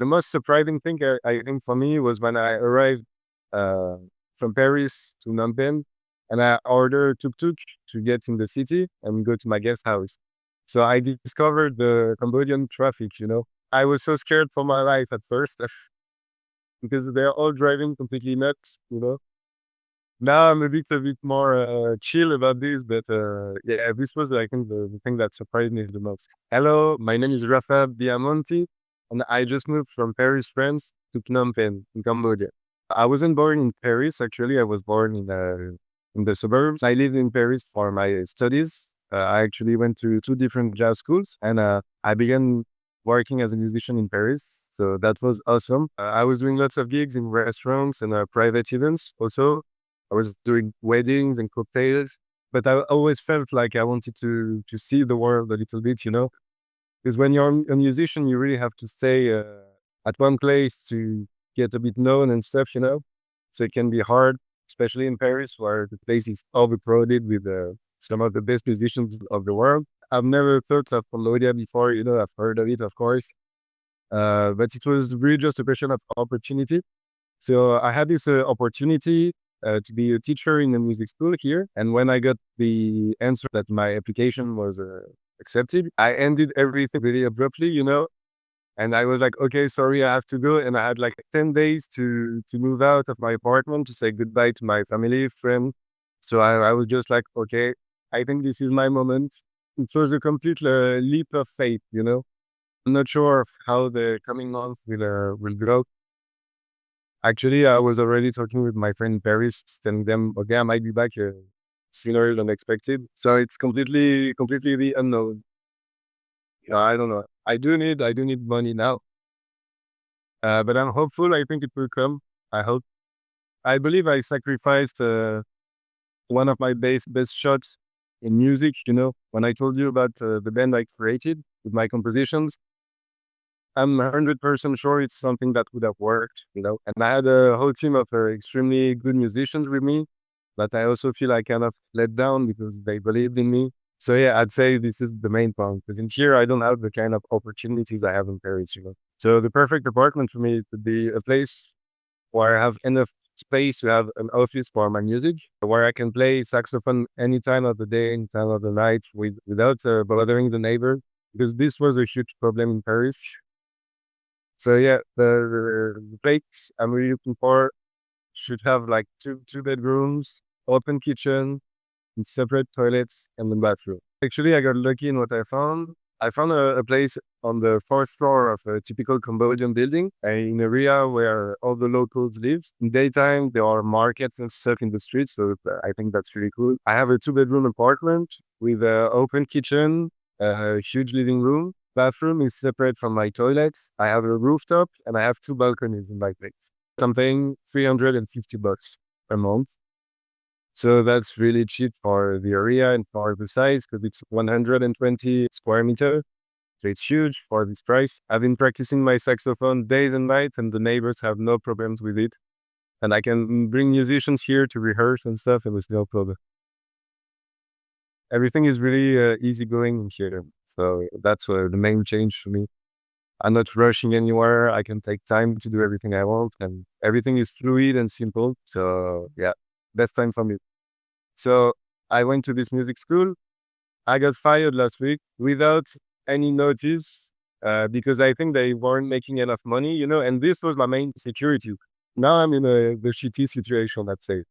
The most surprising thing I think for me was when I arrived uh, from Paris to Phnom Penh, and I ordered tuk-tuk to get in the city and go to my guest house. So I discovered the Cambodian traffic. I was so scared for my life at first because they're all driving completely nuts. Now I'm a bit more chill about this, but yeah, this was I think the thing that surprised me the most. Hello, my name is Raphael Biamonte, and I just moved from Paris, France, to Phnom Penh in Cambodia. I wasn't born in Paris. Actually, I was born in the suburbs. I lived in Paris for my studies. I actually went to two different jazz schools, and I began working as a musician in Paris. So that was awesome. I was doing lots of gigs in restaurants and private events also. I was doing weddings and cocktails, but I always felt like I wanted to see the world a little bit. Because when you're a musician, you really have to stay at one place to get a bit known and stuff. So it can be hard, especially in Paris, where the place is overcrowded with some of the best musicians of the world. I've never thought of Cambodia before. I've heard of it, of course, but it was really just a question of opportunity. So I had this opportunity to be a teacher in a music school here. And when I got the answer that my application was accepted, I ended everything really abruptly. And I was like, okay, sorry, I have to go. And I had like 10 days to move out of my apartment to say goodbye to my family, friend. So I was just like, okay, I think this is my moment. It was a complete leap of faith. I'm not sure of how the coming months will go. Actually, I was already talking with my friend in Paris, telling them, okay, I might be back sooner than expected. So it's completely the unknown. I don't know. I do need money now. But I'm hopeful. I think it will come. I hope. I believe I sacrificed one of my best shots in music. When I told you about the band I created with my compositions, I'm 100% sure it's something that would have worked. And I had a whole team of extremely good musicians with me, but I also feel I kind of let down because they believed in me. So yeah, I'd say this is the main point. Because in here, I don't have the kind of opportunities I have in Paris. So the perfect apartment for me would be a place where I have enough space to have an office for my music, where I can play saxophone any time of the day, any time of the night without bothering the neighbor. Because this was a huge problem in Paris. So yeah, the place I'm really looking for should have like two bedrooms, open kitchen, and separate toilets and the bathroom. Actually, I got lucky in what I found. I found a place on the fourth floor of a typical Cambodian building in an area where all the locals live. In daytime, there are markets and stuff in the streets, so I think that's really cool. I have a two-bedroom apartment with an open kitchen, a huge living room. Bathroom is separate from my toilets. I have a rooftop and I have two balconies in my place. I'm paying $350 a month. So that's really cheap for the area and for the size because it's 120 square meter. So it's huge for this price. I've been practicing my saxophone days and nights and the neighbors have no problems with it. And I can bring musicians here to rehearse and stuff. It was no problem. Everything is really easygoing here. So that's the main change for me. I'm not rushing anywhere. I can take time to do everything I want and everything is fluid and simple. So yeah, best time for me. So I went to this music school. I got fired last week without any notice because I think they weren't making enough money, and this was my main security. Now I'm in the shitty situation, let's say.